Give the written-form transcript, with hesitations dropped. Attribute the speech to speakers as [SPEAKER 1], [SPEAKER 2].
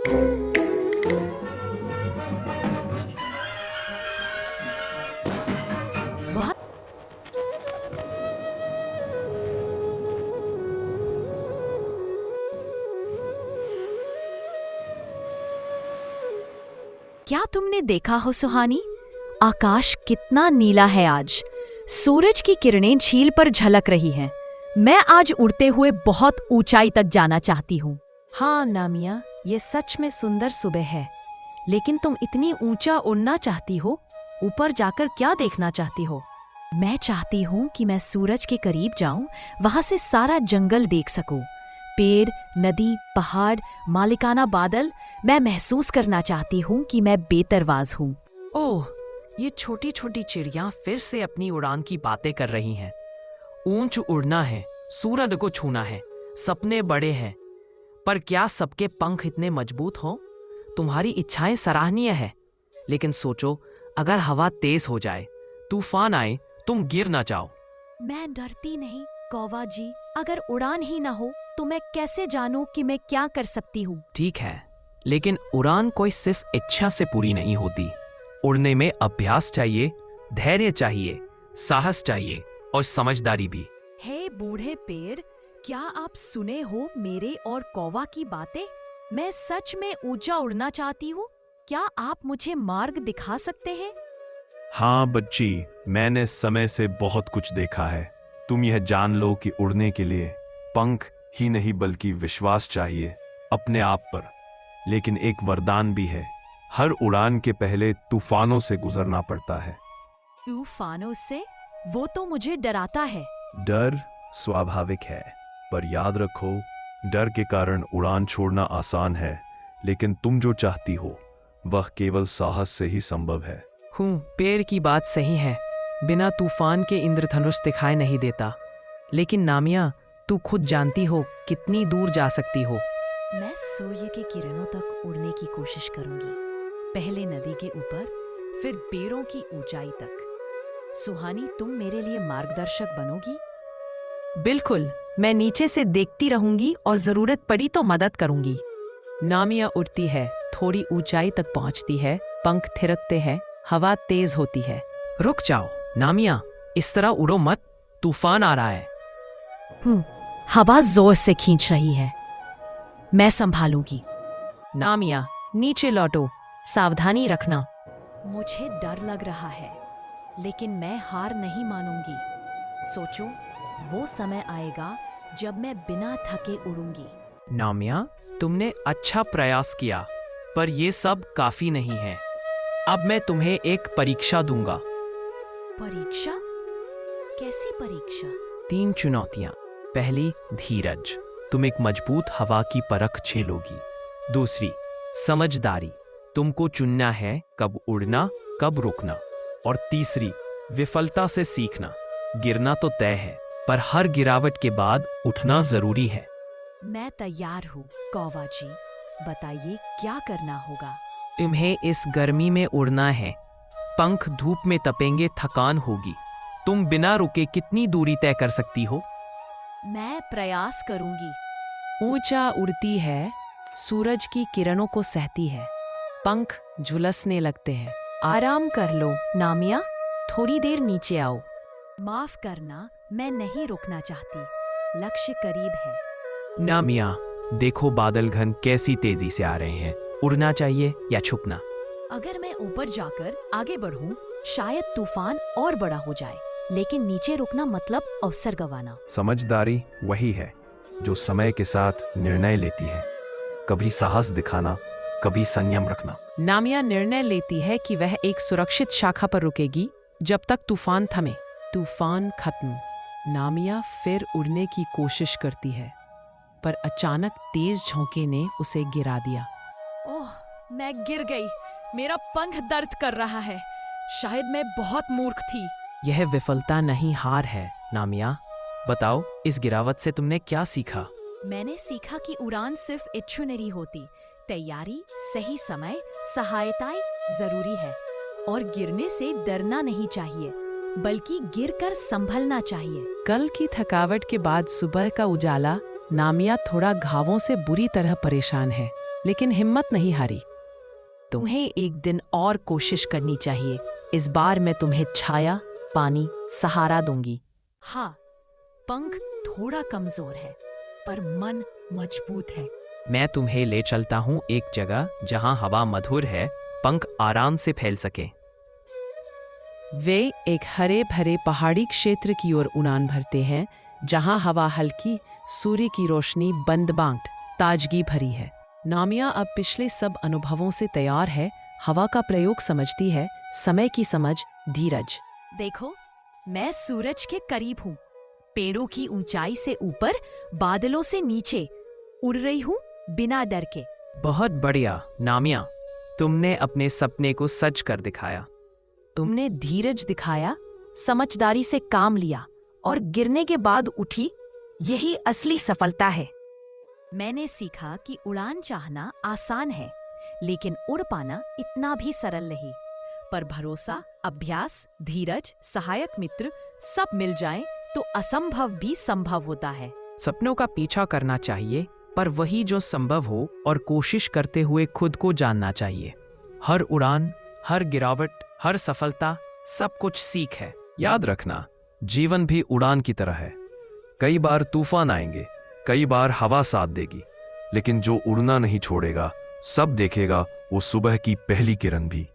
[SPEAKER 1] बहुत क्या तुमने देखा हो सुहानी, आकाश कितना नीला है आज। सूरज की किरणें झील पर झलक रही हैं। मैं आज उड़ते हुए बहुत ऊंचाई तक जाना चाहती हूँ।
[SPEAKER 2] हाँ नामिया, ये सच में सुंदर सुबह है। लेकिन तुम इतनी ऊंचा उड़ना चाहती हो, ऊपर जाकर क्या देखना चाहती हो?
[SPEAKER 1] मैं चाहती हूँ कि मैं सूरज के करीब जाऊं, वहां से सारा जंगल देख सकूं। पेड़, नदी, पहाड़, मालिकाना बादल। मैं महसूस करना चाहती हूँ कि मैं बेतरवाज हूँ।
[SPEAKER 3] ओह, ये छोटी छोटी चिड़ियां फिर से अपनी उड़ान की बातें कर रही हैं। ऊंच उड़ना है, सूरज को छूना है, सपने बड़े हैं। पर क्या सबके पंख इतने मजबूत हों? तुम्हारी इच्छाएं सराहनीय है, लेकिन सोचो, अगर हवा तेज हो जाए, तूफान आए, तुम गिर ना जाओ।
[SPEAKER 1] मैं डरती नहीं कौवा जी। अगर उड़ान ही ना हो तो मैं कैसे जानूं कि मैं क्या कर सकती हूँ?
[SPEAKER 3] ठीक है, लेकिन उड़ान कोई सिर्फ इच्छा से पूरी नहीं होती। उड़ने में अभ्यास चाहिए, धैर्य चाहिए, साहस चाहिए और समझदारी भी।
[SPEAKER 1] हे बूढ़े पेड़, क्या आप सुने हो मेरे और कौवा की बातें? मैं सच में ऊंचा उड़ना चाहती हूँ। क्या आप मुझे मार्ग दिखा सकते हैं?
[SPEAKER 4] हाँ बच्ची, मैंने समय से बहुत कुछ देखा है। तुम यह जान लो कि उड़ने के लिए पंख ही नहीं बल्कि विश्वास चाहिए अपने आप पर। लेकिन एक वरदान भी है, हर उड़ान के पहले तूफानों से गुजरना पड़ता है।
[SPEAKER 1] तूफानों से? वो तो मुझे डराता है।
[SPEAKER 4] डर स्वाभाविक है, पर याद रखो, डर के कारण उड़ान छोड़ना आसान है, लेकिन तुम जो चाहती हो वह केवल साहस से ही संभव है।
[SPEAKER 3] पेड़ की बात सही है, बिना तूफान के इंद्रधनुष दिखाई नहीं देता। लेकिन नामिया, तू खुद जानती हो कितनी दूर जा सकती हो।
[SPEAKER 1] मैं सूर्य के किरणों तक उड़ने की कोशिश करूंगी। पहले नदी के ऊपर, फिर पेड़ों की ऊंचाई तक। सुहानी, तुम मेरे लिए मार्गदर्शक बनोगी?
[SPEAKER 2] बिल्कुल, मैं नीचे से देखती रहूंगी और जरूरत पड़ी तो मदद करूंगी।
[SPEAKER 3] नामिया उड़ती है, थोड़ी ऊंचाई तक पहुंचती है, पंख थिरकते हैं, हवा तेज होती है। रुक जाओ नामिया, इस तरह उड़ो मत, तूफान आ रहा है।
[SPEAKER 1] हवा जोर से खींच रही है। मैं संभालूंगी।
[SPEAKER 2] नामिया, नीचे लौटो, सावधानी रखना।
[SPEAKER 1] मुझे डर लग रहा है, लेकिन मैं हार नहीं मानूंगी। सोचो, वो समय आएगा जब मैं बिना थके उड़ूंगी।
[SPEAKER 3] नामिया, तुमने अच्छा प्रयास किया, पर ये सब काफी नहीं है। अब मैं तुम्हें एक परीक्षा दूंगा।
[SPEAKER 1] परीक्षा? कैसी परीक्षा?
[SPEAKER 3] 3 चुनौतियां। पहली, धीरज, तुम एक मजबूत हवा की परख झेलोगी। दूसरी, समझदारी, तुमको चुनना है कब उड़ना, कब रुकना। और तीसरी, विफलता से सीखना। गिरना तो तय है, पर हर गिरावट के बाद उठना जरूरी है।
[SPEAKER 1] मैं तैयार हूँ कौवा जी। बताइए क्या करना होगा?
[SPEAKER 3] तुम्हें इस गर्मी में उड़ना है। पंख धूप में तपेंगे, थकान होगी। तुम बिना रुके कितनी दूरी तय कर सकती हो?
[SPEAKER 1] मैं प्रयास करूंगी।
[SPEAKER 2] ऊंचा उड़ती है, सूरज की किरणों को सहती है, पंख झुलसने लगते हैं। आराम कर लो नामिया, थोड़ी देर नीचे आओ।
[SPEAKER 1] माफ करना, मैं नहीं रुकना चाहती। लक्ष्य करीब है।
[SPEAKER 3] नामिया, देखो बादल घन कैसी तेजी से आ रहे हैं। उड़ना चाहिए या छुपना?
[SPEAKER 1] अगर मैं ऊपर जाकर आगे बढ़ूं, शायद तूफान और बड़ा हो जाए। लेकिन नीचे रुकना मतलब अवसर गंवाना।
[SPEAKER 4] समझदारी वही है जो समय के साथ निर्णय लेती है। कभी साहस दिखाना, कभी संयम रखना।
[SPEAKER 2] नामिया निर्णय लेती है कि वह एक सुरक्षित शाखा पर रुकेगी जब तक तूफान थमे। तूफान खत्म। नामिया फिर उड़ने की कोशिश करती है, पर अचानक तेज झोंके ने उसे गिरा दिया।
[SPEAKER 1] ओह, मैं गिर गई। मेरा पंख दर्द कर रहा है। शायद मैं बहुत मूर्ख थी।
[SPEAKER 3] यह विफलता नहीं, हार है। नामिया, बताओ, इस गिरावट से तुमने क्या सीखा?
[SPEAKER 1] मैंने सीखा कि उड़ान सिर्फ इच्छा नहीं होती। तैयारी, सही समय, सहायताएं जरूरी है। और गिरने से डरना नहीं चाहिए, बल्कि गिरकर संभलना चाहिए।
[SPEAKER 2] कल की थकावट के बाद सुबह का उजाला। नामिया थोड़ा घावों से बुरी तरह परेशान है, लेकिन हिम्मत नहीं हारी।
[SPEAKER 1] तुम्हें एक दिन और कोशिश करनी चाहिए। इस बार मैं तुम्हें छाया, पानी, सहारा दूंगी। हाँ, पंख थोड़ा कमजोर है, पर मन मजबूत है।
[SPEAKER 3] मैं तुम्हें ले चलता हूँ एक जगह जहाँ हवा मधुर है, पंख आराम से फैल सके।
[SPEAKER 2] वे एक हरे भरे पहाड़ी क्षेत्र की ओर उड़ान भरते हैं, जहां हवा हल्की, सूर्य की रोशनी बंद-बांट ताजगी भरी है। नामिया अब पिछले सब अनुभवों से तैयार है, हवा का प्रयोग समझती है, समय की समझ, धीरज।
[SPEAKER 1] देखो, मैं सूरज के करीब हूँ, पेड़ों की ऊंचाई से ऊपर, बादलों से नीचे उड़ रही हूँ बिना डर के।
[SPEAKER 3] बहुत बढ़िया नामिया, तुमने अपने सपने को सच कर दिखाया।
[SPEAKER 1] तुमने धीरज दिखाया, समझदारी से काम लिया और गिरने के बाद उठी, यही असली सफलता है। मैंने सीखा कि उड़ान चाहना आसान है, लेकिन उड़ पाना इतना भी सरल नहीं। पर भरोसा, अभ्यास, धीरज, सहायक मित्र सब मिल जाएं तो असंभव भी संभव होता है।
[SPEAKER 3] सपनों का पीछा करना चाहिए, पर वही जो संभव हो, और कोशिश करते हुए खुद को जानना चाहिए। हर उड़ान, हर गिरावट, हर सफलता, सब कुछ सीख है।
[SPEAKER 4] याद रखना, जीवन भी उड़ान की तरह है। कई बार तूफान आएंगे, कई बार हवा साथ देगी, लेकिन जो उड़ना नहीं छोड़ेगा, सब देखेगा वो सुबह की पहली किरण भी।